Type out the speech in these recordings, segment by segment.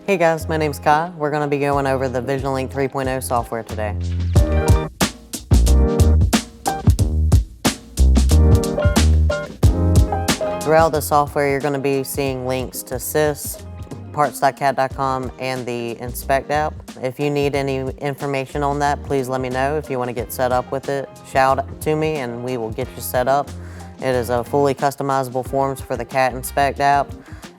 Hey guys, my name's Kai. We're going to be going over the VisionLink 3.0 software today. Throughout the software, you're going to be seeing links to SYS, parts.cat.com, and the Inspect app. If you need any information on that, please let me know. If you want to get set up with it, shout to me and we will get you set up. It is a fully customizable forms for the CAT Inspect app.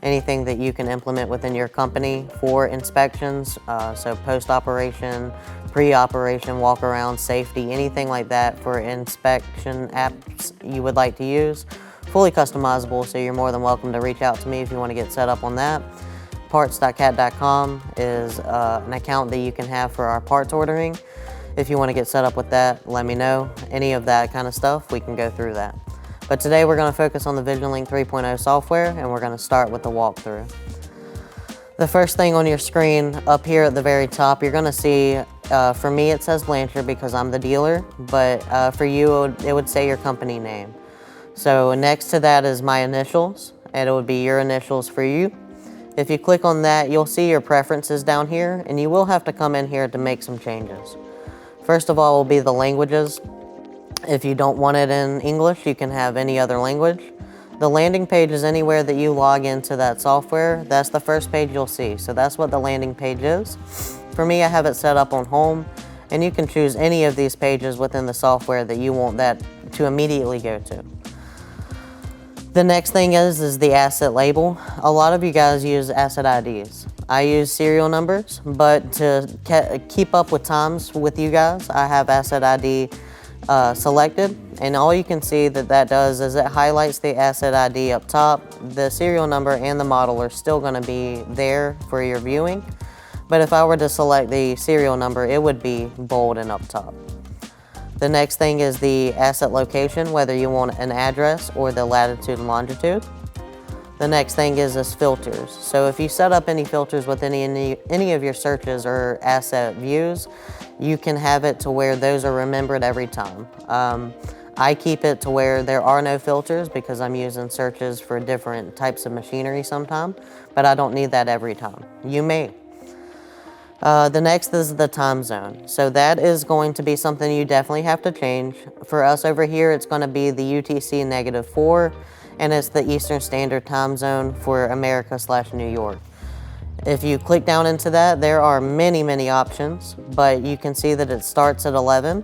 Anything that you can implement within your company for inspections, so post-operation, pre-operation, walk-around, safety, anything like that for inspection apps you would like to use. Fully customizable, so you're more than welcome to reach out to me if you want to get set up on that. Parts.cat.com is an account that you can have for our parts ordering. If you want to get set up with that, let me know. Any of that kind of stuff, we can go through that. But today we're going to focus on the VisionLink 3.0 software, and we're going to start with the walkthrough. The first thing on your screen up here at the very top, you're going to see, for me it says Blanchard because I'm the dealer, but for you it would say your company name. So next to that is my initials, and it would be your initials for you. If you click on that, you'll see your preferences down here, and you will have to come in here to make some changes. First of all will be the languages. If you don't want it in English, you can have any other language. The landing page is anywhere that you log into that software. That's the first page you'll see. So that's what the landing page is. For me, I have it set up on home, and you can choose any of these pages within the software that you want that to immediately go to. The next thing is the asset label. A lot of you guys use asset IDs. I use serial numbers, but to keep up with times with you guys, I have asset ID selected, and all you can see that does is it highlights the asset ID up top. The serial number and the model are still going to be there for your viewing, but if I were to select the serial number, it would be bold and up top. The next thing is the asset location, whether you want an address or the latitude and longitude. The next thing is filters. So if you set up any filters with any of your searches or asset views, you can have it to where those are remembered every time. I keep it to where there are no filters because I'm using searches for different types of machinery sometimes, but I don't need that every time. You may. The next is the time zone. So that is going to be something you definitely have to change. For us over here, it's going to be the UTC -4, and it's the Eastern Standard Time Zone for America/New York. If you click down into that, there are many options, but you can see that it starts at 11.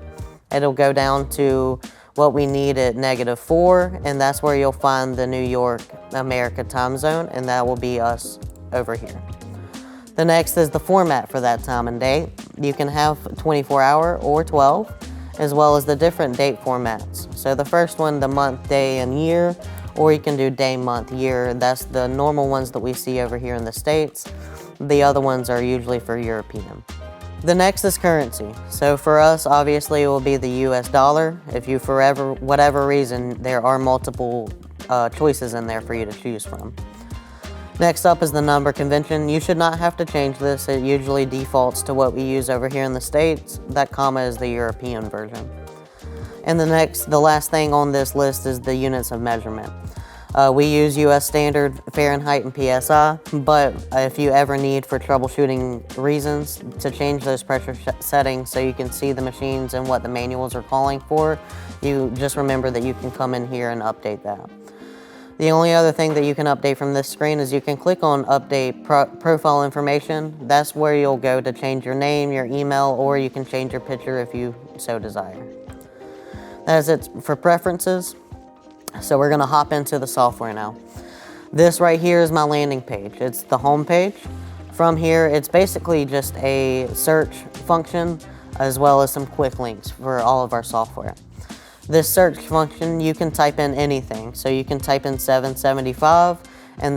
It'll go down to what we need at -4, and that's where you'll find the New York America time zone, and that will be us over here. The next is the format for that time and date. You can have 24-hour or 12, as well as the different date formats. So the first one, the month, day, and year, or you can do day, month, year. That's the normal ones that we see over here in the States. The other ones are usually for European. The next is currency. So for us, obviously, it will be the US dollar. If you, for whatever reason, there are multiple choices in there for you to choose from. Next up is the number convention. You should not have to change this. It usually defaults to what we use over here in the States. That comma is the European version. And the last thing on this list is the units of measurement. We use US standard, Fahrenheit, and PSI, but if you ever need for troubleshooting reasons to change those pressure settings so you can see the machines and what the manuals are calling for, you just remember that you can come in here and update that. The only other thing that you can update from this screen is you can click on Update Profile Information. That's where you'll go to change your name, your email, or you can change your picture if you so desire. That is it for preferences. So we're going to hop into the software now. This right here is my landing page. It's the home page. From here, it's basically just a search function as well as some quick links for all of our software. This search function, you can type in anything. So you can type in 775, and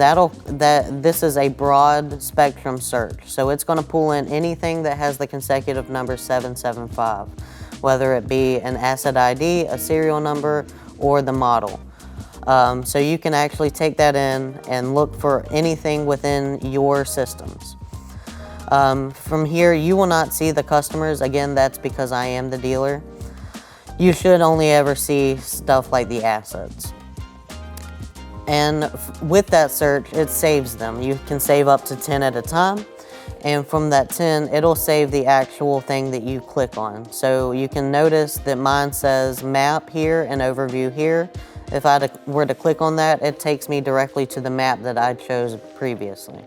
this is a broad spectrum search. So it's going to pull in anything that has the consecutive number 775, whether it be an asset ID, a serial number, or the model. So you can actually take that in and look for anything within your systems. From here, you will not see the customers. Again, that's because I am the dealer. You should only ever see stuff like the assets. And with that search, it saves them. You can save up to 10 at a time. And from that 10, it'll save the actual thing that you click on. So you can notice that mine says map here and overview here. If I were to click on that, it takes me directly to the map that I chose previously.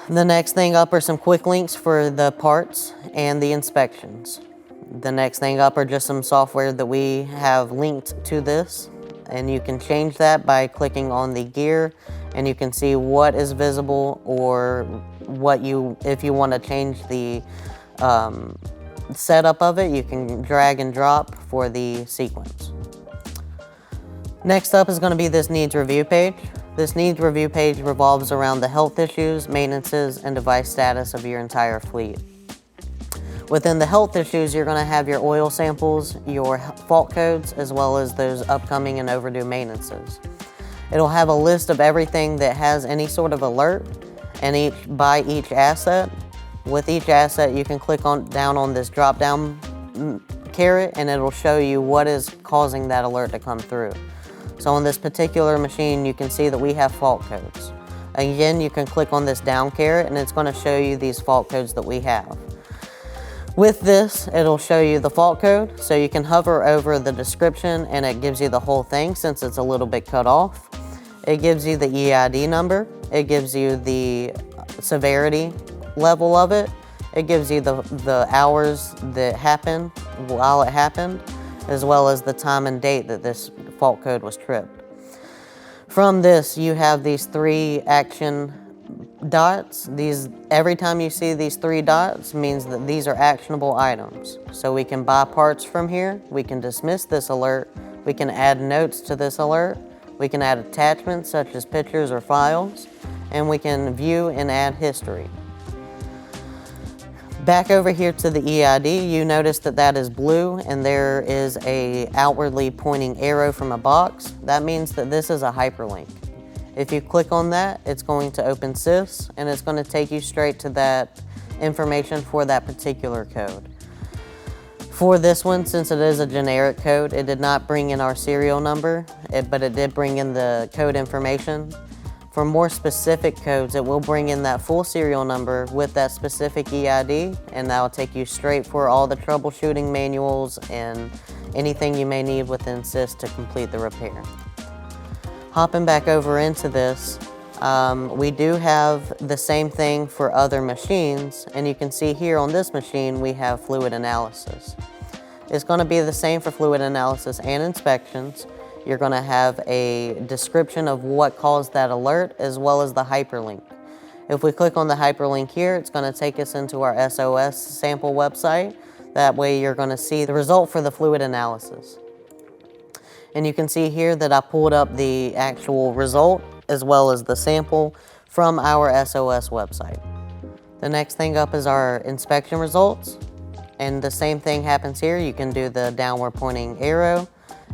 The next thing up are some quick links for the parts and the inspections. The next thing up are just some software that we have linked to this, and you can change that by clicking on the gear, and you can see what is visible or if you want to change the setup of it, you can drag and drop for the sequence. Next up is going to be this needs review page. This needs review page revolves around the health issues, maintenances, and device status of your entire fleet. Within the health issues, you're going to have your oil samples, your fault codes, as well as those upcoming and overdue maintenances. It'll have a list of everything that has any sort of alert, and by each asset. With each asset, you can click down on this drop-down caret, and it'll show you what is causing that alert to come through. So on this particular machine, you can see that we have fault codes. Again, you can click on this down caret, and it's going to show you these fault codes that we have. With this, it'll show you the fault code, so you can hover over the description, and it gives you the whole thing since it's a little bit cut off. It gives you the EID number. It gives you the severity level of it. It gives you the hours that happened while it happened, as well as the time and date that this fault code was tripped. From this, you have these 3 action dots. Every time you see these 3 dots means that these are actionable items. So we can buy parts from here, we can dismiss this alert, we can add notes to this alert, we can add attachments such as pictures or files, and we can view and add history. Back over here to the EID, you notice that that is blue and there is a outwardly pointing arrow from a box. That means that this is a hyperlink. If you click on that, it's going to open SYS and it's going to take you straight to that information for that particular code. For this one, since it is a generic code, it did not bring in our serial number, but it did bring in the code information. For more specific codes, it will bring in that full serial number with that specific EID, and that will take you straight for all the troubleshooting manuals and anything you may need within SYS to complete the repair. Hopping back over into this, we do have the same thing for other machines, and you can see here on this machine we have fluid analysis. It's going to be the same for fluid analysis and inspections. You're going to have a description of what caused that alert as well as the hyperlink. If we click on the hyperlink here, it's going to take us into our SOS sample website. That way you're going to see the result for the fluid analysis. And you can see here that I pulled up the actual result as well as the sample from our SOS website. The next thing up is our inspection results. And the same thing happens here. You can do the downward pointing arrow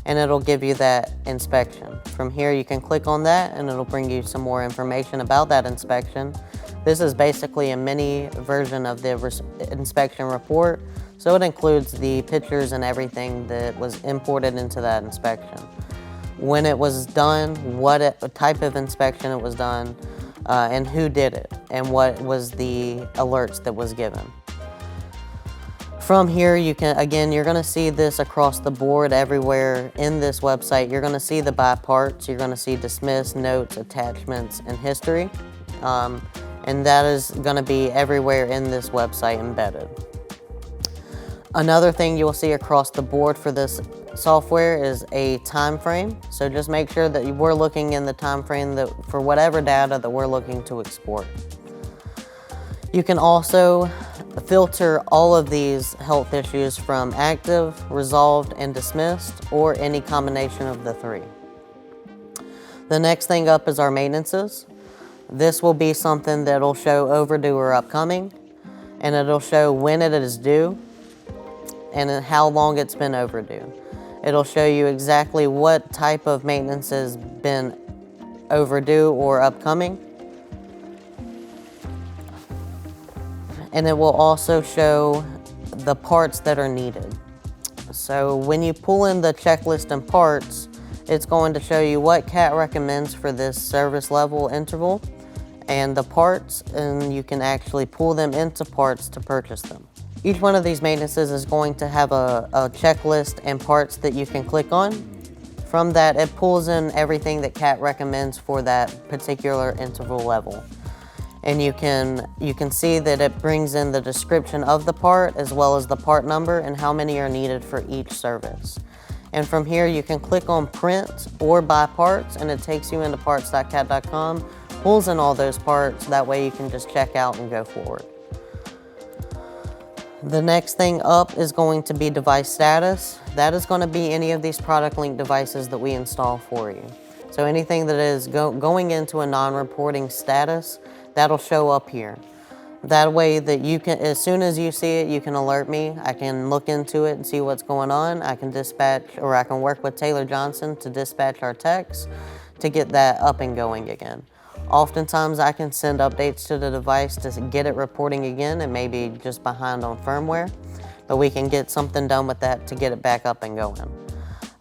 and it'll give you that inspection. From here you can click on that and it'll bring you some more information about that inspection. This is basically a mini version of the inspection report, so it includes the pictures and everything that was imported into that inspection. When it was done, what type of inspection it was done, and who did it, and what was the alerts that was given. From here, you're going to see this across the board everywhere in this website. You're going to see the buy parts, you're going to see dismiss, notes, attachments, and history. And that is going to be everywhere in this website embedded. Another thing you'll see across the board for this software is a time frame. So just make sure that we're looking in the time frame for whatever data that we're looking to export. You can also filter all of these health issues from active, resolved, and dismissed, or any combination of the 3. The next thing up is our maintenances. This will be something that'll show overdue or upcoming, and it'll show when it is due and how long it's been overdue. It'll show you exactly what type of maintenance has been overdue or upcoming. And it will also show the parts that are needed. So when you pull in the checklist and parts, it's going to show you what CAT recommends for this service level interval, and the parts, and you can actually pull them into parts to purchase them. Each one of these maintenances is going to have a checklist and parts that you can click on. From that, it pulls in everything that CAT recommends for that particular interval level. And you can see that it brings in the description of the part as well as the part number and how many are needed for each service. And from here you can click on print or buy parts, and it takes you into parts.cat.com, pulls in all those parts. That way you can just check out and go forward. The next thing up is going to be device status. That is going to be any of these product link devices that we install for you. So anything that is going into a non-reporting status, that'll show up here. That way that you can, as soon as you see it, you can alert me. I can look into it and see what's going on. I can dispatch, or I can work with Taylor Johnson to dispatch our techs to get that up and going again. Oftentimes I can send updates to the device to get it reporting again. It may be just behind on firmware, but we can get something done with that to get it back up and going.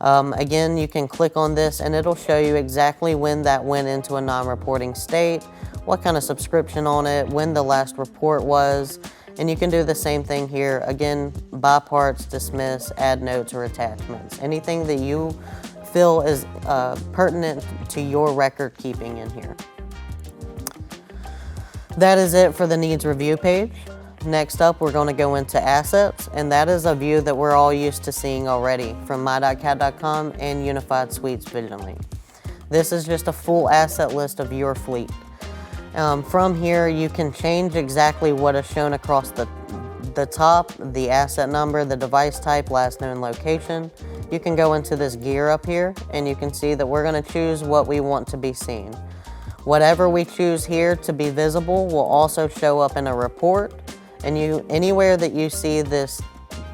Again, you can click on this and it'll show you exactly when that went into a non-reporting state, what kind of subscription on it, when the last report was, and you can do the same thing here. Again, buy parts, dismiss, add notes or attachments. Anything that you feel is pertinent to your record keeping in here. That is it for the needs review page. Next up, we're going to go into assets, and that is a view that we're all used to seeing already from my.cat.com and Unified Suites Visually. This is just a full asset list of your fleet. From here, you can change exactly what is shown across the top, the asset number, the device type, last known location. You can go into this gear up here, and you can see that we're going to choose what we want to be seen. Whatever we choose here to be visible will also show up in a report, and anywhere that you see this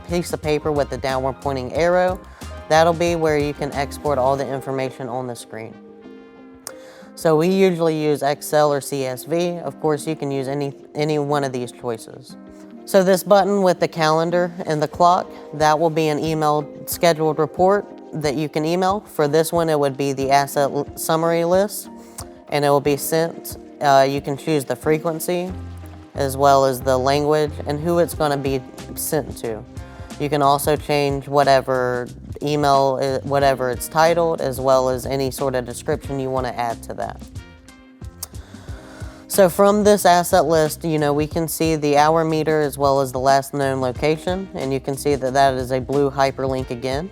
piece of paper with the downward pointing arrow, that'll be where you can export all the information on the screen. So we usually use Excel or CSV. Of course, you can use any one of these choices. So this button with the calendar and the clock, that will be an emailed scheduled report that you can email. For this one, it would be the asset summary list, and it will be sent. You can choose the frequency as well as the language and who it's going to be sent to. You can also change whatever email, whatever it's titled, as well as any sort of description you want to add to that. So from this asset list, we can see the hour meter as well as the last known location, and you can see that that is a blue hyperlink again.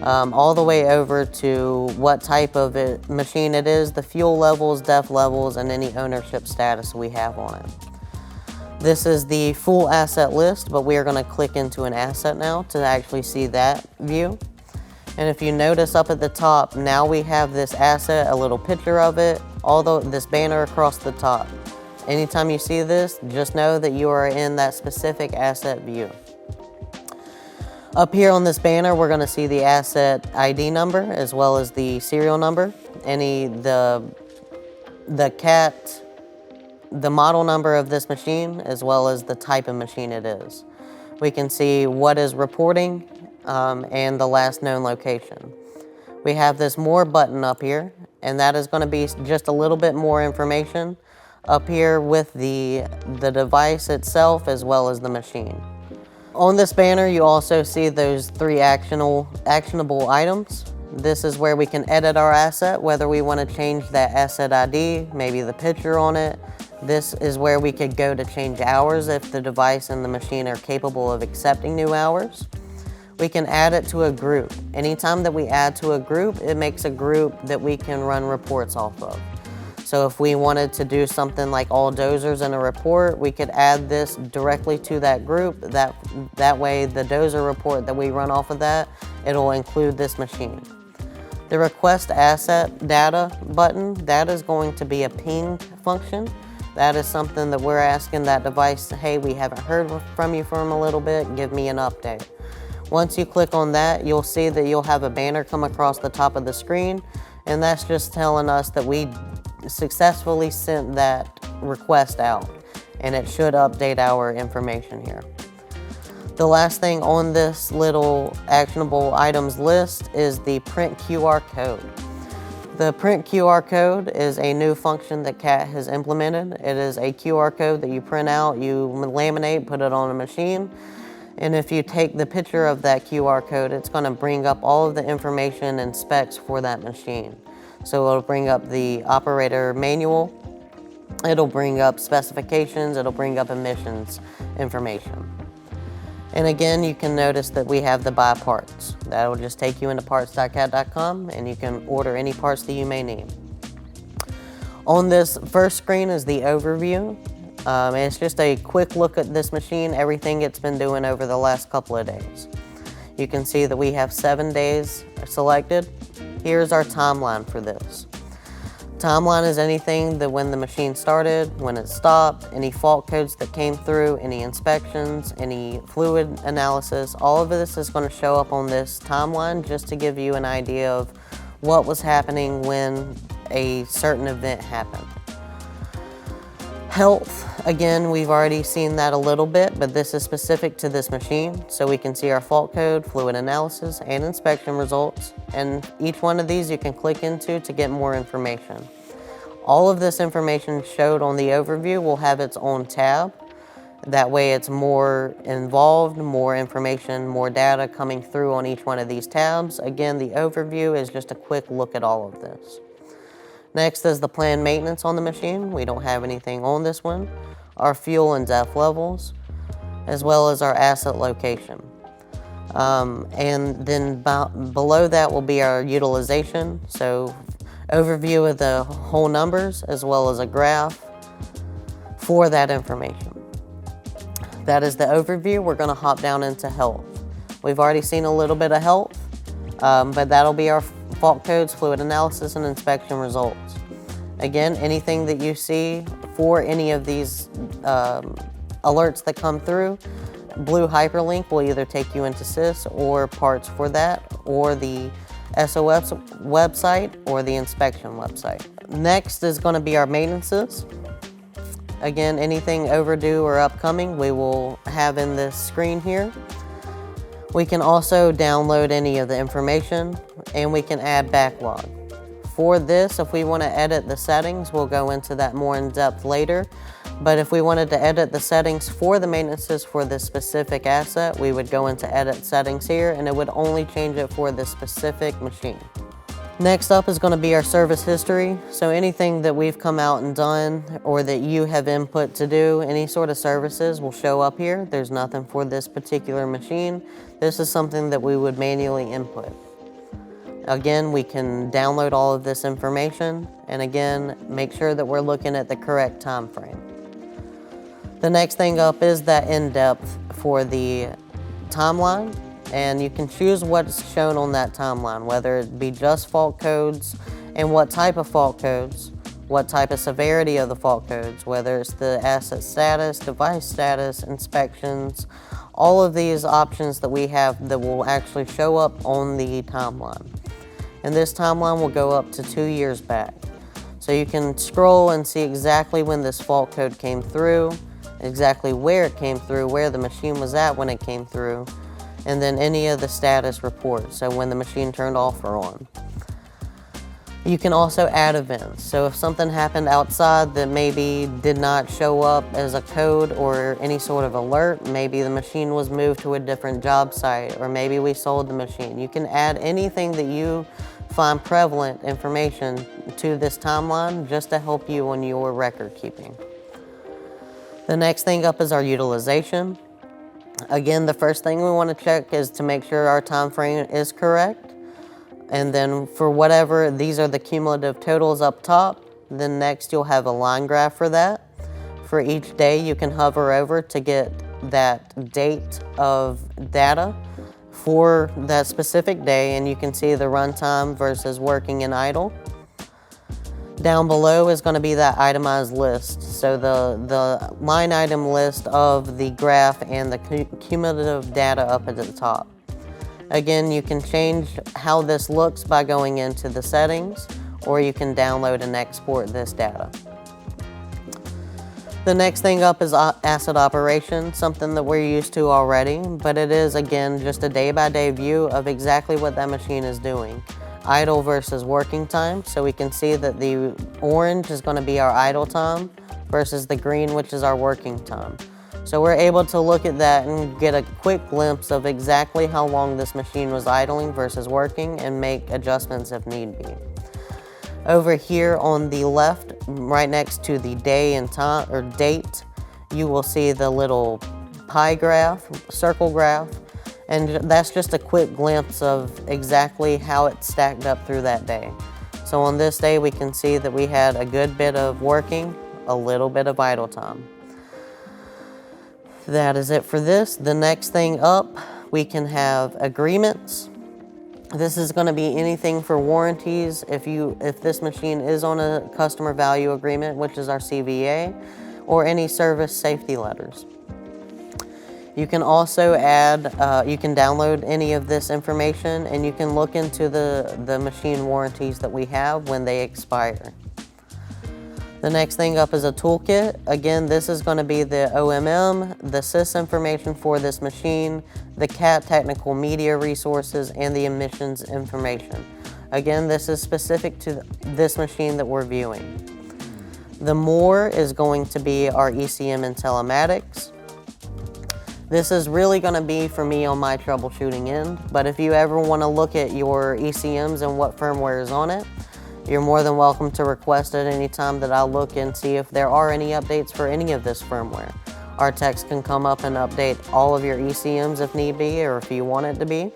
All the way over to what type of machine it is, the fuel levels, def levels, and any ownership status we have on it. This is the full asset list, but we are going to click into an asset now to actually see that view. And if you notice up at the top, now we have this asset, a little picture of it, although this banner across the top. Anytime you see this, just know that you are in that specific asset view. Up here on this banner, we're going to see the asset ID number as well as the serial number, the model number of this machine, as well as the type of machine it is. We can see what is reporting and the last known location. We have this more button up here, and that is going to be just a little bit more information up here with the device itself as well as the machine. On this banner, you also see those 3 actionable items. This is where we can edit our asset, whether we want to change that asset ID, maybe the picture on it. This is where we could go to change hours if the device and the machine are capable of accepting new hours. We can add it to a group. Anytime that we add to a group, it makes a group that we can run reports off of. So if we wanted to do something like all dozers in a report, we could add this directly to that group. That way the dozer report that we run off of that, it'll include this machine. The request asset data button, that is going to be a ping function. That is something that we're asking that device, hey, we haven't heard from you for a little bit, give me an update. Once you click on that, you'll see that you'll have a banner come across the top of the screen, and that's just telling us that we successfully sent that request out, and it should update our information here. The last thing on this little actionable items list is the print QR code. The print QR code is a new function that CAT has implemented. It is a QR code that you print out, you laminate, put it on a machine, and if you take the picture of that QR code, it's going to bring up all of the information and specs for that machine. So it'll bring up the operator manual, it'll bring up specifications, it'll bring up emissions information. And again, you can notice that we have the buy parts. That will just take you into parts.cat.com and you can order any parts that you may need. On this first screen is the overview. It's just a quick look at this machine, everything it's been doing over the last couple of days. You can see that we have 7 days selected. Here's our timeline for this. Timeline is anything that when the machine started, when it stopped, any fault codes that came through, any inspections, any fluid analysis, all of this is going to show up on this timeline just to give you an idea of what was happening when a certain event happened. Health, again, we've already seen that a little bit, but this is specific to this machine. So we can see our fault code, fluid analysis, and inspection results. And each one of these you can click into to get more information. All of this information showed on the overview will have its own tab. That way it's more involved, more information, more data coming through on each one of these tabs. Again, the overview is just a quick look at all of this. Next is the planned maintenance on the machine. We don't have anything on this one. Our fuel and depth levels, as well as our asset location. And then below that will be our utilization. So overview of the whole numbers, as well as a graph for that information. That is the overview. We're gonna hop down into health. We've already seen a little bit of health, but that'll be our fault codes, fluid analysis, and inspection results. Again, anything that you see for any of these alerts that come through, blue hyperlink will either take you into SYS or parts for that, or the SOS website or the inspection website. Next is going to be our maintenances. Again, anything overdue or upcoming we will have in this screen here. We can also download any of the information and we can add backlog. For this, if we want to edit the settings, we'll go into that more in depth later. But if we wanted to edit the settings for the maintenances for this specific asset, we would go into edit settings here and it would only change it for this specific machine. Next up is going to be our service history. So anything that we've come out and done or that you have input to do, any sort of services will show up here. There's nothing for this particular machine. This is something that we would manually input. Again, we can download all of this information and again, make sure that we're looking at the correct time frame. The next thing up is that in-depth for the timeline. And you can choose what's shown on that timeline, whether it be just fault codes and what type of fault codes, what type of severity of the fault codes, whether it's the asset status, device status, inspections, all of these options that we have that will actually show up on the timeline. And this timeline will go up to 2 years back. So you can scroll and see exactly when this fault code came through, exactly where it came through, where the machine was at when it came through, and then any of the status reports, so when the machine turned off or on. You can also add events. So if something happened outside that maybe did not show up as a code or any sort of alert, maybe the machine was moved to a different job site, or maybe we sold the machine. You can add anything that you find prevalent information to this timeline just to help you on your record keeping. The next thing up is our utilization. Again, the first thing we want to check is to make sure our time frame is correct. And then for whatever, these are the cumulative totals up top. Then next you'll have a line graph for that. For each day you can hover over to get that date of data for that specific day, and you can see the runtime versus working and idle. Down below is going to be that itemized list. So the line item list of the graph and the cumulative data up at the top. Again, you can change how this looks by going into the settings, or you can download and export this data. The next thing up is asset operation, something that we're used to already, but it is again just a day-by-day view of exactly what that machine is doing. idle versus working time. So we can see that the orange is going to be our idle time versus the green, which is our working time. So we're able to look at that and get a quick glimpse of exactly how long this machine was idling versus working and make adjustments if need be. Over here on the left, right next to the day and time or date, you will see the little pie graph, circle graph, and that's just a quick glimpse of exactly how it stacked up through that day. So on this day, we can see that we had a good bit of working, a little bit of idle time. That is it for this. The next thing up, we can have agreements. This is going to be anything for warranties. If this machine is on a customer value agreement, which is our CVA, or any service safety letters. You can also add, you can download any of this information and you can look into the machine warranties that we have when they expire. The next thing up is a toolkit. Again, this is going to be the OMM, the sys information for this machine, the CAT technical media resources, and the emissions information. Again, this is specific to this machine that we're viewing. The more is going to be our ECM and telematics. This is really going to be for me on my troubleshooting end, but if you ever want to look at your ECMs and what firmware is on it, you're more than welcome to request at any time that I'll look and see if there are any updates for any of this firmware. Our techs can come up and update all of your ECMs if need be, or if you want it to be.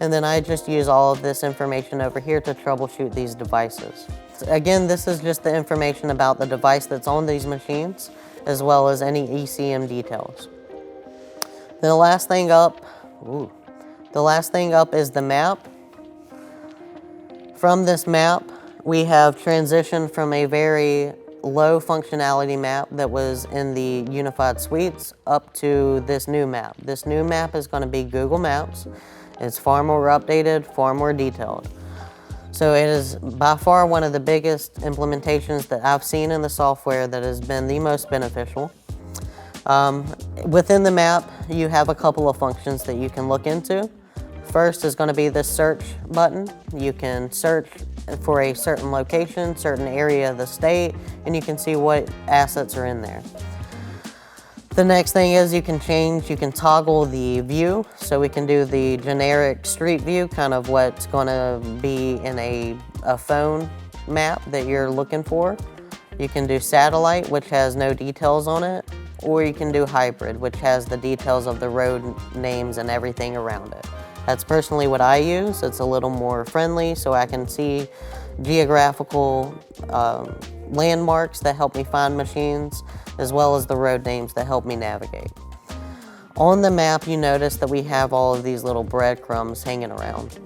And then I just use all of this information over here to troubleshoot these devices. Again, this is just the information about the device that's on these machines, as well as any ECM details. The last thing up is the map. From this map, we have transitioned from a very low functionality map that was in the unified suites up to this new map. This new map is going to be Google Maps. It's far more updated, far more detailed. So it is by far one of the biggest implementations that I've seen in the software that has been the most beneficial. Within the map, you have a couple of functions that you can look into. First is going to be the search button. You can search for a certain location, certain area of the state, and you can see what assets are in there. The next thing is you can toggle the view. So we can do the generic street view, kind of what's going to be in a phone map that you're looking for. You can do satellite, which has no details on it, or you can do hybrid, which has the details of the road names and everything around it. That's personally what I use. It's a little more friendly, so I can see geographical landmarks that help me find machines, as well as the road names that help me navigate. On the map, you notice that we have all of these little breadcrumbs hanging around.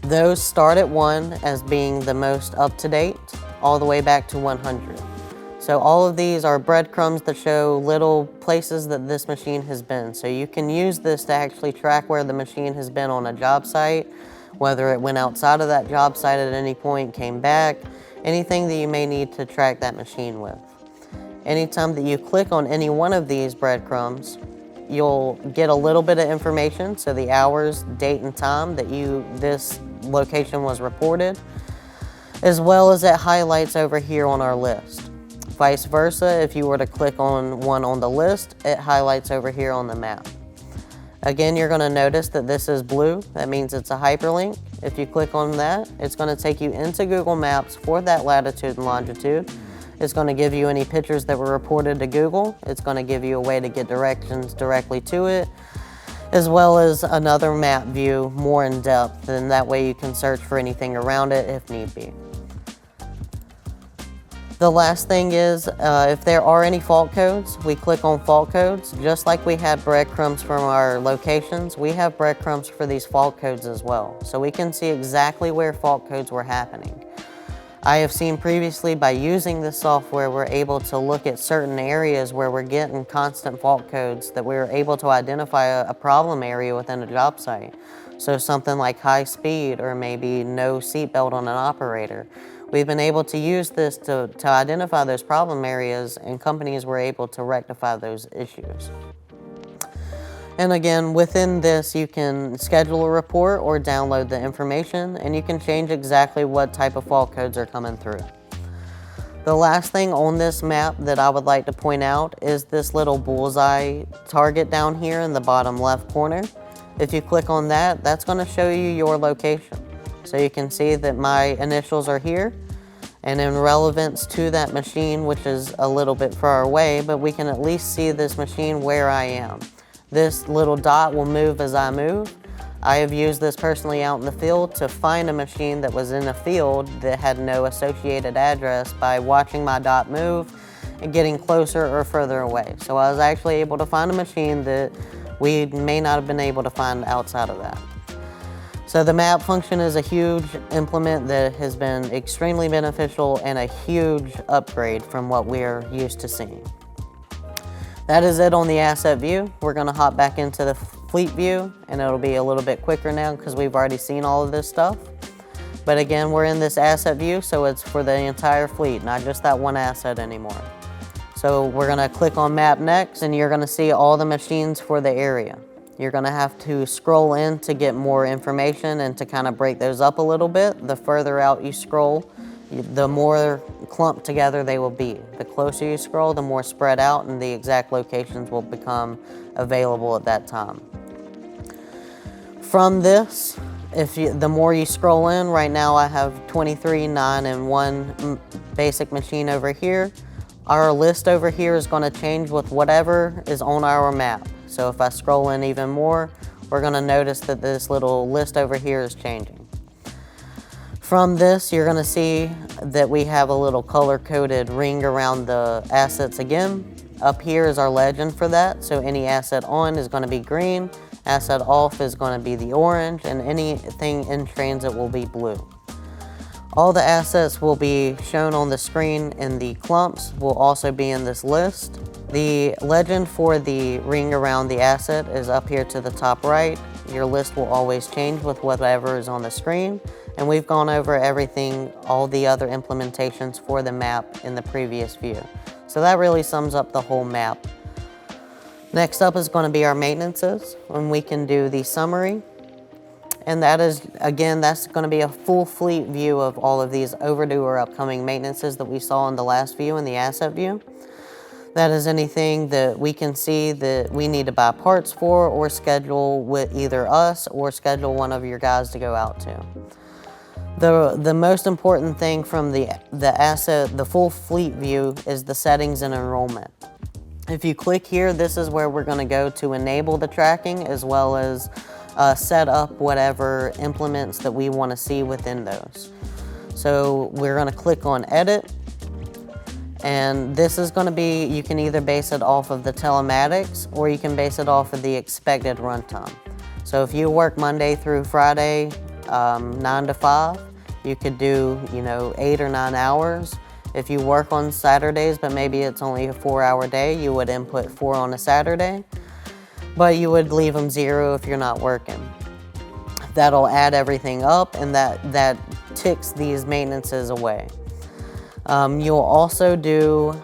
Those start at 1 as being the most up-to-date, all the way back to 100. So all of these are breadcrumbs that show little places that this machine has been. So you can use this to actually track where the machine has been on a job site, whether it went outside of that job site at any point, came back, anything that you may need to track that machine with. Anytime that you click on any one of these breadcrumbs, you'll get a little bit of information, so the hours, date, and time that this location was reported, as well as it highlights over here on our list. Vice versa, if you were to click on one on the list, it highlights over here on the map. Again, you're going to notice that this is blue. That means it's a hyperlink. If you click on that, it's going to take you into Google Maps for that latitude and longitude. It's going to give you any pictures that were reported to Google. It's going to give you a way to get directions directly to it, as well as another map view more in depth, and that way you can search for anything around it if need be. The last thing is, if there are any fault codes, we click on fault codes. Just like we had breadcrumbs from our locations, we have breadcrumbs for these fault codes as well. So we can see exactly where fault codes were happening. I have seen previously, by using this software, we're able to look at certain areas where we're getting constant fault codes, that we're able to identify a problem area within a job site. So something like high speed, or maybe no seatbelt on an operator. We've been able to use this to identify those problem areas, and companies were able to rectify those issues. And again, within this, you can schedule a report or download the information, and you can change exactly what type of fault codes are coming through. The last thing on this map that I would like to point out is this little bullseye target down here in the bottom left corner. If you click on that, that's going to show you your location. So you can see that my initials are here, and in relevance to that machine, which is a little bit far away, but we can at least see this machine where I am. This little dot will move as I move. I have used this personally out in the field to find a machine that was in a field that had no associated address by watching my dot move and getting closer or further away. So I was actually able to find a machine that we may not have been able to find outside of that. So the map function is a huge implement that has been extremely beneficial and a huge upgrade from what we're used to seeing. That is it on the asset view. We're gonna hop back into the fleet view, and it'll be a little bit quicker now because we've already seen all of this stuff. But again, we're in this asset view, so it's for the entire fleet, not just that one asset anymore. So we're gonna click on map next, and you're gonna see all the machines for the area. You're gonna have to scroll in to get more information and to kind of break those up a little bit. The further out you scroll, the more clumped together they will be. The closer you scroll, the more spread out, and the exact locations will become available at that time. From this, the more you scroll in, right now I have 23, 9, and 1 basic machine over here. Our list over here is going to change with whatever is on our map. So if I scroll in even more, we're going to notice that this little list over here is changing. From this, you're going to see that we have a little color-coded ring around the assets again. Up here is our legend for that, so any asset on is going to be green, asset off is going to be the orange, and anything in transit will be blue. All the assets will be shown on the screen, and the clumps will also be in this list. The legend for the ring around the asset is up here to the top right. Your list will always change with whatever is on the screen, and we've gone over everything, all the other implementations for the map in the previous view. So that really sums up the whole map. Next up is going to be our maintenances, and we can do the summary. And that is, again, that's going to be a full fleet view of all of these overdue or upcoming maintenances that we saw in the last view in the asset view. That is anything that we can see that we need to buy parts for or schedule with either us or schedule one of your guys to go out to. The most important thing from the full fleet view is the settings and enrollment. If you click here, this is where we're going to go to enable the tracking as well as set up whatever implements that we want to see within those. So we're going to click on edit, and this is going to be, you can either base it off of the telematics or you can base it off of the expected runtime. So if you work Monday through Friday, 9 to 5, you could do 8 or 9 hours. If you work on Saturdays, but maybe it's only a 4-hour day, you would input 4 on a Saturday, but you would leave them 0 if you're not working. That'll add everything up, and that ticks these maintenances away. You'll also do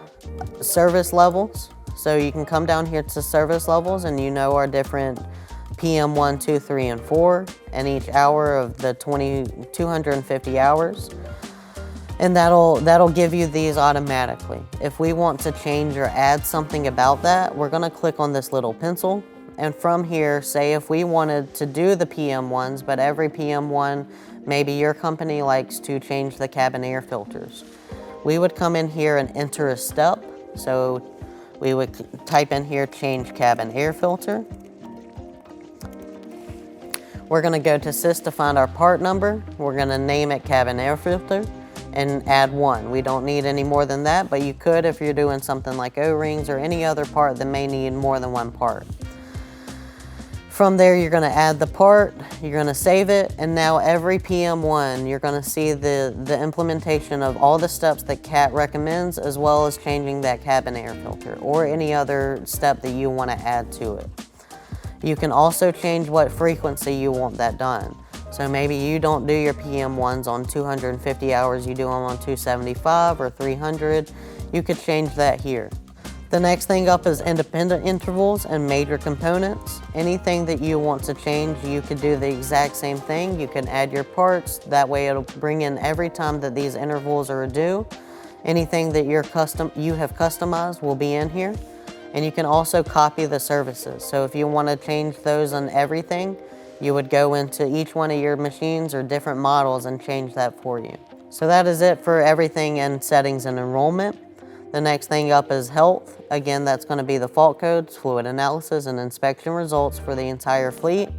service levels. So you can come down here to service levels, and our different PM 1, 2, 3, and 4, and each hour of the 250 hours. And that'll give you these automatically. If we want to change or add something about that, we're gonna click on this little pencil. And from here, say if we wanted to do the PM1s, but every PM1, maybe your company likes to change the cabin air filters. We would come in here and enter a step. So we would type in here, change cabin air filter. We're gonna go to sys to find our part number. We're gonna name it cabin air filter and add 1. We don't need any more than that, but you could if you're doing something like O-rings or any other part that may need more than 1 part. From there, you're gonna add the part, you're gonna save it, and now every PM1, you're gonna see the implementation of all the steps that CAT recommends, as well as changing that cabin air filter or any other step that you wanna add to it. You can also change what frequency you want that done. So maybe you don't do your PM1s on 250 hours, you do them on 275 or 300. You could change that here. The next thing up is independent intervals and major components. Anything that you want to change, you could do the exact same thing. You can add your parts, that way it'll bring in every time that these intervals are due. Anything that you have customized will be in here. And you can also copy the services. So if you want to change those on everything, you would go into each one of your machines or different models and change that for you. So that is it for everything in settings and enrollment. The next thing up is health. Again, that's going to be the fault codes, fluid analysis, and inspection results for the entire fleet.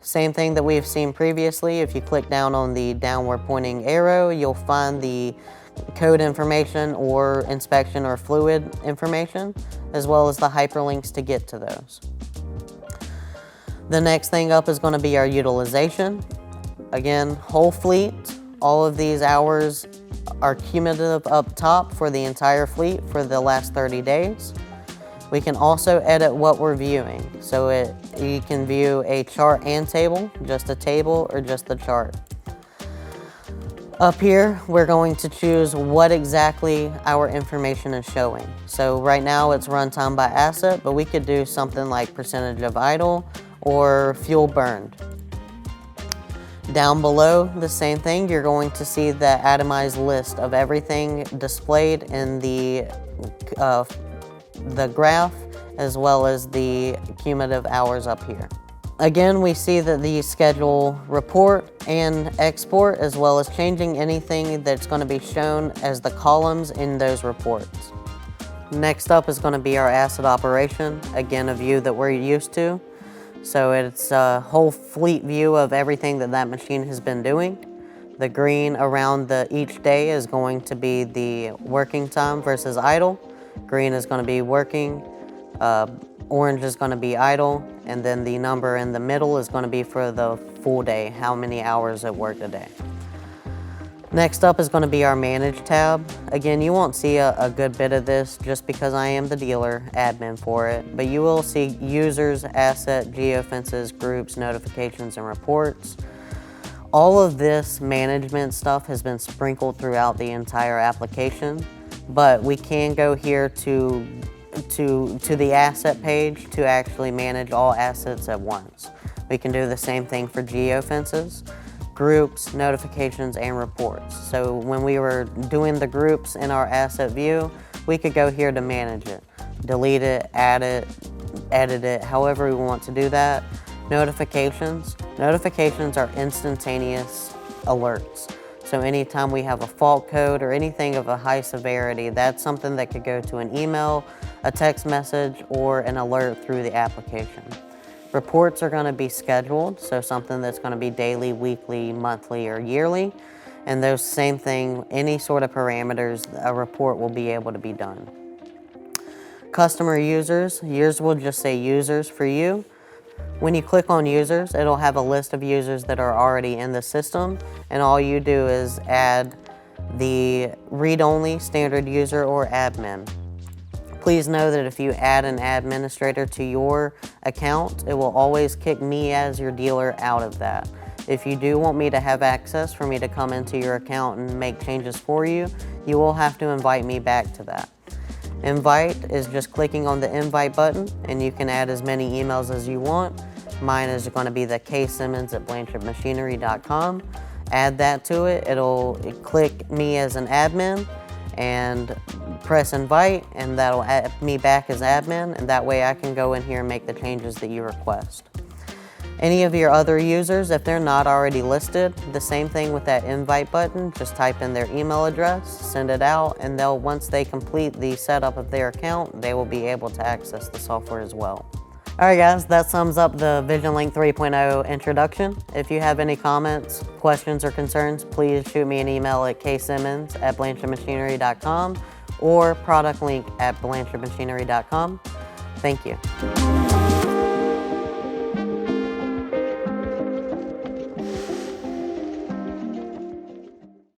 Same thing that we've seen previously. If you click down on the downward pointing arrow, you'll find the code information or inspection or fluid information, as well as the hyperlinks to get to those. The next thing up is going to be our utilization. Again, whole fleet. All of these hours are cumulative up top for the entire fleet for the last 30 days. We can also edit what we're viewing. So you can view a chart and table, just a table, or just the chart. Up here, we're going to choose what exactly our information is showing. So right now it's runtime by asset, but we could do something like percentage of idle or fuel burned. Down below, the same thing, you're going to see the itemized list of everything displayed in the graph, as well as the cumulative hours up here. Again, we see that the schedule report and export, as well as changing anything that's going to be shown as the columns in those reports. Next up is going to be our asset operation, again a view that we're used to. So it's a whole fleet view of everything that that machine has been doing. The green around each day is going to be the working time versus idle. Green is going to be working, orange is going to be idle, and then the number in the middle is going to be for the full day, how many hours at work a day. Next up is going to be our Manage tab. Again, you won't see a good bit of this just because I am the dealer admin for it, but you will see users, asset, geofences, groups, notifications, and reports. All of this management stuff has been sprinkled throughout the entire application, but we can go here to the asset page to actually manage all assets at once. We can do the same thing for geofences, groups, notifications, and reports. So when we were doing the groups in our asset view, we could go here to manage it, delete it, add it, edit it, however we want to do that. Notifications are instantaneous alerts. So anytime we have a fault code or anything of a high severity, that's something that could go to an email, a text message, or an alert through the application. Reports are going to be scheduled, so something that's going to be daily, weekly, monthly, or yearly. And those same thing, any sort of parameters, a report will be able to be done. Customer users, yours will just say users for you. When you click on users, it'll have a list of users that are already in the system, and all you do is add the read-only standard user or admin. Please know that if you add an administrator to your account, it will always kick me as your dealer out of that. If you do want me to have access for me to come into your account and make changes for you, you will have to invite me back to that. Invite is just clicking on the invite button, and you can add as many emails as you want. Mine is going to be the ksimmons@blanchardmachinery.com. Add that to it. It'll click me as an admin and press invite, and that'll add me back as admin, and that way I can go in here and make the changes that you request. Any of your other users, if they're not already listed, the same thing with that invite button, just type in their email address, send it out, and once they complete the setup of their account, they will be able to access the software as well. Alright guys, that sums up the VisionLink 3.0 introduction. If you have any comments, questions, or concerns, please shoot me an email at ksimmons@blanchardmachinery.com or productlink@blanchardmachinery.com. Thank you.